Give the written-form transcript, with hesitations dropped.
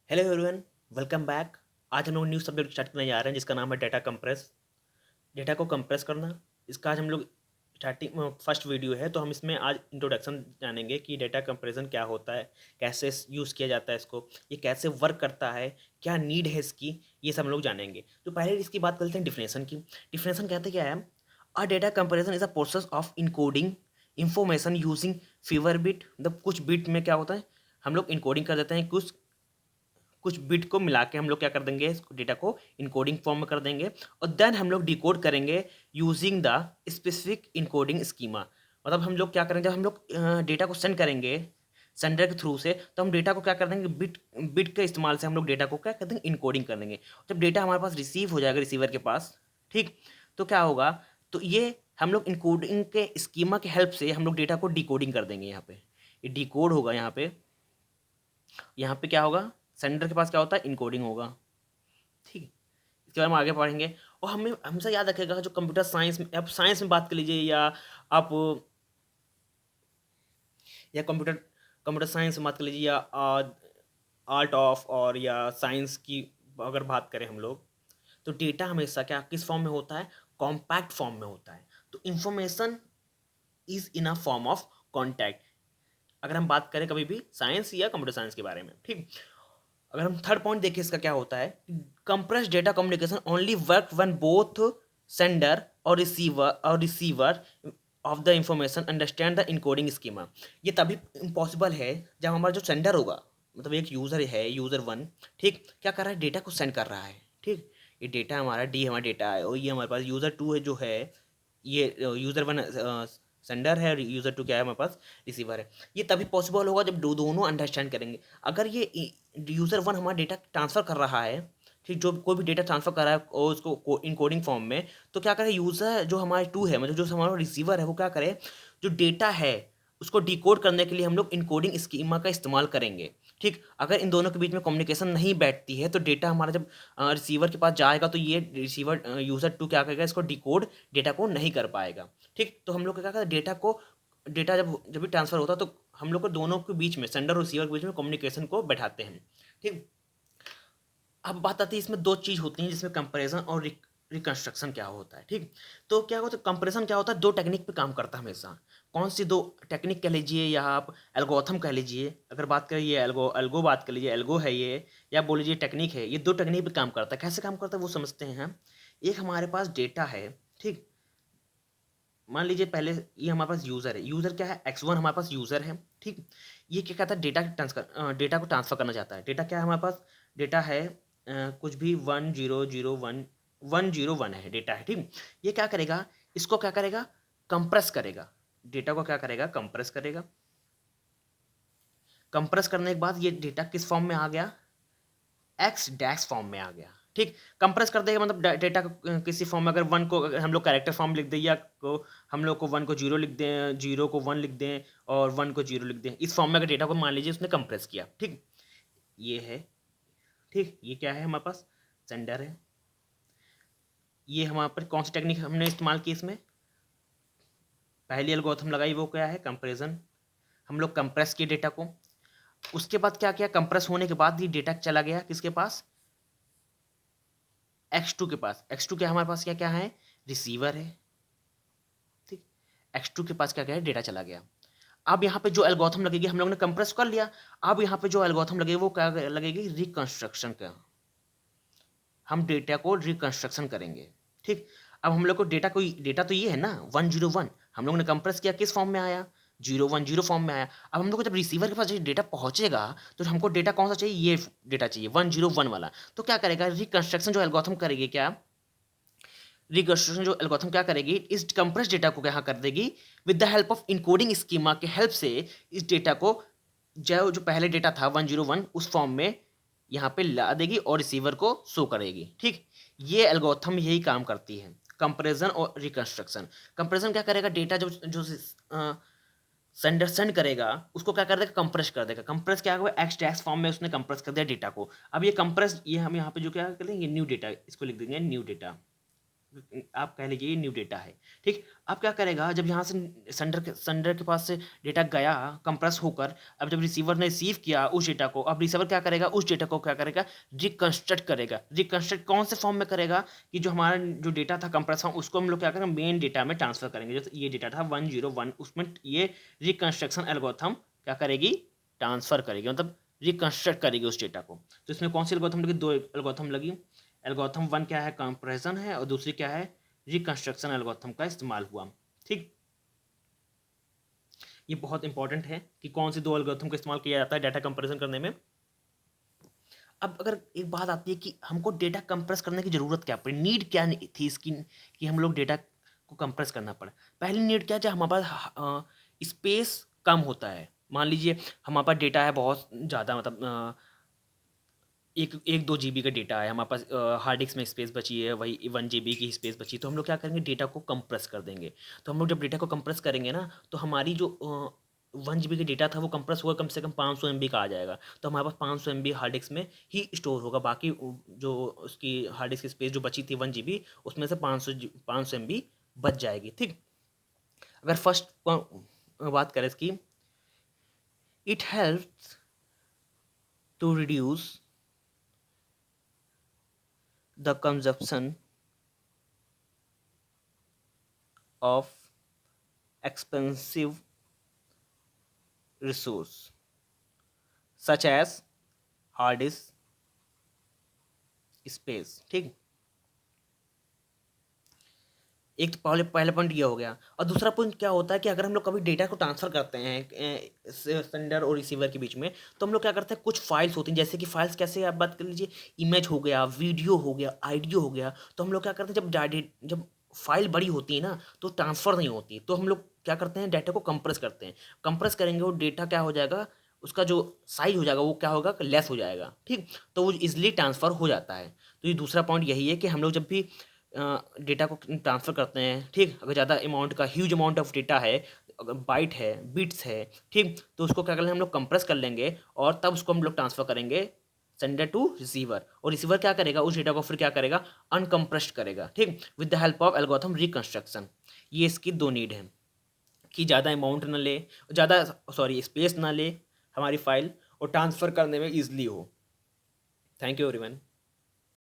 Hello everyone, welcome back. आज हम लोग न्यू सब्जेक्ट स्टार्ट करने जा रहे हैं जिसका नाम है डेटा कंप्रेस। डेटा को कंप्रेस करना, इसका आज हम लोग स्टार्टिंग फर्स्ट वीडियो है, तो हम इसमें आज इंट्रोडक्शन जानेंगे कि डेटा कंप्रेशन क्या होता है, कैसे यूज़ किया जाता है इसको, ये कैसे वर्क करता है, क्या नीड है इसकी, ये सब हम लोग जानेंगे। तो पहले इसकी बात करते हैं डिफिनेशन की। डिफिनेशन कहते क्या है? A data comparison is a process of encoding information using fever bit. मतलब कुछ बिट में क्या होता है, हम लोग इनकोडिंग कर देते हैं, कुछ कुछ बिट को मिला के हम लोग क्या कर देंगे, डेटा को इनकोडिंग फॉर्म में कर देंगे और देन हम लोग डिकोड करेंगे using the specific encoding schema. मतलब हम लोग क्या करेंगे, जब हम लोग डेटा को सेंड करेंगे सेंडर के थ्रू से, तो हम डेटा को क्या कर देंगे, बिट बिट के इस्तेमाल से हम लोग डेटा को क्या कर देंगे, इनकोडिंग कर देंगे। जब डेटा हमारे पास रिसीव हो जाएगा रिसीवर के पास, ठीक, तो क्या होगा, तो ये हम लोग इनकोडिंग के स्कीमा के हेल्प से हम लोग डेटा को डिकोडिंग कर देंगे। यहाँ पे ये डिकोड होगा, यहाँ पे क्या होगा, सेंडर के पास क्या होता है, इनकोडिंग होगा। ठीक है, इसके बारे में आगे पढ़ेंगे। और हमें हमेशा याद रखेगा, जो कंप्यूटर साइंस में, आप साइंस में बात कर लीजिए आप या कंप्यूटर कंप्यूटर साइंस में बात कर लीजिए या आर्ट ऑफ और या साइंस की अगर बात करें हम लोग, तो डेटा हमेशा क्या किस फॉर्म में होता है, कॉम्पैक्ट फॉर्म में होता है। तो information is in a form of contact, अगर हम बात करें कभी भी साइंस या कंप्यूटर साइंस के बारे में। ठीक, अगर हम थर्ड पॉइंट देखें, इसका क्या होता है, compress data communication only work when both sender और receiver of the information understand the encoding schema. ये तभी इम्पॉसिबल है जब हमारा जो सेंडर होगा, मतलब एक यूज़र है, यूज़र वन, ठीक, क्या कर रहा है, डेटा को सेंड कर रहा है। ठीक, ये डेटा हमारा डी हमारा डेटा है, और ये हमारे पास यूज़र टू है जो है, ये यूज़र वन सेंडर है और यूज़र टू क्या है, हमारे पास रिसीवर है। ये तभी पॉसिबल होगा जब दोनों अंडरस्टैंड करेंगे। अगर ये यूज़र वन हमारा डेटा ट्रांसफ़र कर रहा है, ठीक, जो कोई भी डेटा ट्रांसफ़र कर रहा है और उसको इनकोडिंग फॉर्म में, तो क्या करे यूज़र जो हमारे टू है, मतलब जो हमारा रिसीवर है, वो क्या करे, जो डेटा है उसको डिकोड करने के लिए हम लोग इनकोडिंग स्कीमा का इस्तेमाल करेंगे। ठीक, अगर इन दोनों के बीच में कम्युनिकेशन नहीं बैठती है, तो डेटा हमारा जब रिसीवर के पास जाएगा, तो ये रिसीवर यूज़र टू क्या करेगा, इसको डिकोड डेटा को नहीं कर पाएगा। ठीक, तो हम लोग क्या करते हैं, डेटा जब जब भी ट्रांसफ़र होता है, तो हम लोग को दोनों के बीच में, सेंडर और रिसीवर के बीच में कम्युनिकेशन को बैठाते हैं। ठीक, अब बात आती है, इसमें दो चीज़ होती हैं जिसमें कंपैरिजन और रिकंस्ट्रक्शन क्या होता है। ठीक, तो क्या होता है, कंपैरिजन क्या होता है, दो टेक्निक पे काम करता है हमेशा। कौन सी दो टेक्निक कह लीजिए या आप एल्गोरिथम कह लीजिए, अगर बात करें ये एल्गो एल्गो बात कर लीजिए, एल्गो है ये, या बोल लीजिए टेक्निक है, ये दो टेक्निक पे काम करता है। कैसे काम करता है वो समझते हैं हम। एक हमारे पास डेटा है, ठीक, मान लीजिए पहले ये हमारे पास यूज़र है, यूज़र क्या है, एक्स वन हमारे पास यूज़र है। ठीक, ये क्या कहता है, डेटा को ट्रांसफ़र करना चाहता है। डेटा क्या है हमारे पास, डेटा है कुछ भी 1001 है, डेटा है। ठीक, ये क्या करेगा, इसको क्या करेगा, कंप्रेस करेगा, डेटा को क्या करेगा, कंप्रेस करेगा। कंप्रेस करने के बाद ये डेटा किस फॉर्म में आ गया, एक्स डैश फॉर्म में आ गया। ठीक, कंप्रेस कर देगा, मतलब डेटा को किसी फॉर्म में, अगर वन को अगर हम लोग कैरेक्टर फॉर्म लिख दें, या को हम लोग को वन को जीरो लिख दें, जीरो को वन लिख दें और वन को जीरो लिख दें, इस फॉर्म में अगर डेटा को मान लीजिए उसने कंप्रेस किया। ठीक, ये है, ठीक, ये क्या है हमारे पास, सेंडर है। ये हमारे पर कौन सी टेक्निक हमने इस्तेमाल की, इसमें पहली एल्गोरिथम लगाई, वो क्या है, कंपेरिजन। हम लोग कंप्रेस किए डेटा को, उसके बाद क्या किया, कंप्रेस होने के बाद ये डेटा चला गया किसके पास, एक्स टू के पास। एक्स टू क्या हमारे पास क्या क्या है, रिसीवर है। ठीक, एक्स टू के पास क्या क्या है, डेटा चला गया। अब यहाँ पे जो एल्गोरिथम लगेगी, हम लोग ने कंप्रेस कर लिया, अब यहाँ पे जो एल्गोरिथम लगेगी वो क्या लगेगी, रिकंस्ट्रक्शन का। हम डेटा को रिकंस्ट्रक्शन करेंगे। ठीक, अब हम लोग को डेटा तो ये है ना 101, हम लोग ने कंप्रेस किया, किस फॉर्म में आया, 010 फॉर्म में आया। अब हम लोग को जब रिसीवर के पास डेटा पहुंचेगा, तो हमको डेटा कौन सा चाहिए, ये डेटा चाहिए 101 वाला। तो क्या करेगा, रिकंस्ट्रक्शन जो एल्गोरिथम करेगी, क्या रिकंस्ट्रक्शन जो एल्गोरिथम क्या करेगी, इस कंप्रेस डेटा को क्या कर देगी, with the help of encoding schema के हेल्प से इस डेटा को, जो पहले डेटा था 101, उस फॉर्म में यहाँ पे ला देगी और रिसीवर को शो करेगी। ठीक, ये एल्गोरिथम यही काम करती है, कंपैरिजन और रिकंस्ट्रक्शन। कंपैरिजन क्या करेगा, डेटा जो जो सेंडर सेंड करेगा उसको क्या कर देगा, कंप्रेस कर देगा। कंप्रेस क्या होगा, एक्स टैक्स फॉर्म में उसने कंप्रेस कर दिया डेटा को। अब ये कंप्रेस, ये हम यहाँ पे जो क्या करेंगे, न्यू डेटा, इसको लिख देंगे न्यू डेटा। आप कह लीजिए न्यू डेटा है, ठीक। अब क्या करेगा, जब यहाँ से सेंडर के पास से डेटा गया कंप्रेस होकर, अब जब रिसीवर ने रिसीव किया उस डेटा को, अब रिसीवर क्या करेगा, उस डेटा को क्या करेगा, रिकंस्ट्रक्ट करेगा। रिकंस्ट्रक्ट कौन से फॉर्म में करेगा, कि जो हमारा जो डेटा था कंप्रेस फॉर्म, उसको हम लोग क्या करेंगे, मेन डेटा में ट्रांसफर करेंगे। जैसे ये डेटा था 101, उसमें ये रिकंस्ट्रक्शन एल्गोरिथम क्या करेगी, ट्रांसफर करेगी, मतलब रिकंस्ट्रक्ट करेगी उस डेटा को। तो इसमें कौन सी एल्गोरिथम लगी, दो एल्गोरिथम लगी। एल्गोरिथम 1 क्या है, कंप्रेशन है, और दूसरी क्या है, रिकंस्ट्रक्शन एल्गोरिथम का इस्तेमाल हुआ, ठीक। ये बहुत इंपॉर्टेंट है कि कौन सी दो एल्गोरिथम का इस्तेमाल किया जाता है डाटा कंपैरिजन करने में। अब अगर एक बात आती है कि हमको डेटा कंप्रेस करने की ज़रूरत क्या पड़ी, नीड क्या थी इसकी कि हम लोग डेटा को कंप्रेस करना पड़ा। पहली नीड क्या है, जब हमारे पास स्पेस कम होता है। मान लीजिए हमारे पास डेटा है बहुत ज़्यादा, मतलब एक एक 2 GB का डेटा है हमारे पास, हार्ड डिस्क में स्पेस बची है वही 1 GB की स्पेस बची, तो हम लोग क्या करेंगे, डेटा को कंप्रेस कर देंगे। तो हम लोग जब डेटा को कंप्रेस करेंगे ना, तो हमारी जो 1 GB का डेटा था वो कंप्रेस होगा, कम से कम 500 MB का आ जाएगा। तो हमारे पास 500 MB हार्ड डिस्क में ही स्टोर होगा, बाकी जो उसकी हार्ड डिस्क की स्पेस जो बची थी 1 GB, उसमें से 500 MB बच जाएगी, ठीक। अगर फर्स्ट बात करें इसकी, it helps to reduce the consumption of expensive resource such as hard disk space, ठीक। एक तो पहले पहला पॉइंट ये हो गया, और दूसरा पॉइंट क्या होता है कि अगर हम लोग कभी डेटा को ट्रांसफर करते हैं सेंडर और रिसीवर के बीच में, तो हम लोग क्या करते हैं, कुछ फाइल्स होती हैं, जैसे कि फाइल्स कैसे, आप बात कर लीजिए, इमेज हो गया, वीडियो हो गया, ऑडियो हो गया। तो हम लोग क्या करते हैं, जब फाइल बड़ी होती है ना, तो ट्रांसफ़र नहीं होती, तो हम लोग क्या करते हैं, डाटा को कंप्रेस करते हैं। कंप्रेस करेंगे वो डेटा क्या हो जाएगा, उसका जो साइज हो जाएगा वो क्या होगा, लेस हो जाएगा, ठीक। तो वो इजिली ट्रांसफ़र हो जाता है। तो ये दूसरा पॉइंट यही है कि हम लोग जब भी डेटा को ट्रांसफ़र करते हैं, ठीक, अगर ज़्यादा अमाउंट का ह्यूज अमाउंट ऑफ डेटा है, अगर बाइट है, बिट्स है, ठीक, तो उसको क्या कर लेंगे, हम लोग कंप्रेस कर लेंगे, और तब उसको हम लोग ट्रांसफ़र करेंगे सेंडर टू रिसीवर, और रिसीवर क्या करेगा, उस डेटा को फिर क्या करेगा, अनकम्प्रेस्ड करेगा, ठीक, with the help of algorithm reconstruction. ये इसकी दो नीड है, कि ज़्यादा अमाउंट ना ले, ज़्यादा सॉरी स्पेस ना ले हमारी फाइल, और ट्रांसफ़र करने में ईजिली हो। Thank you everyone.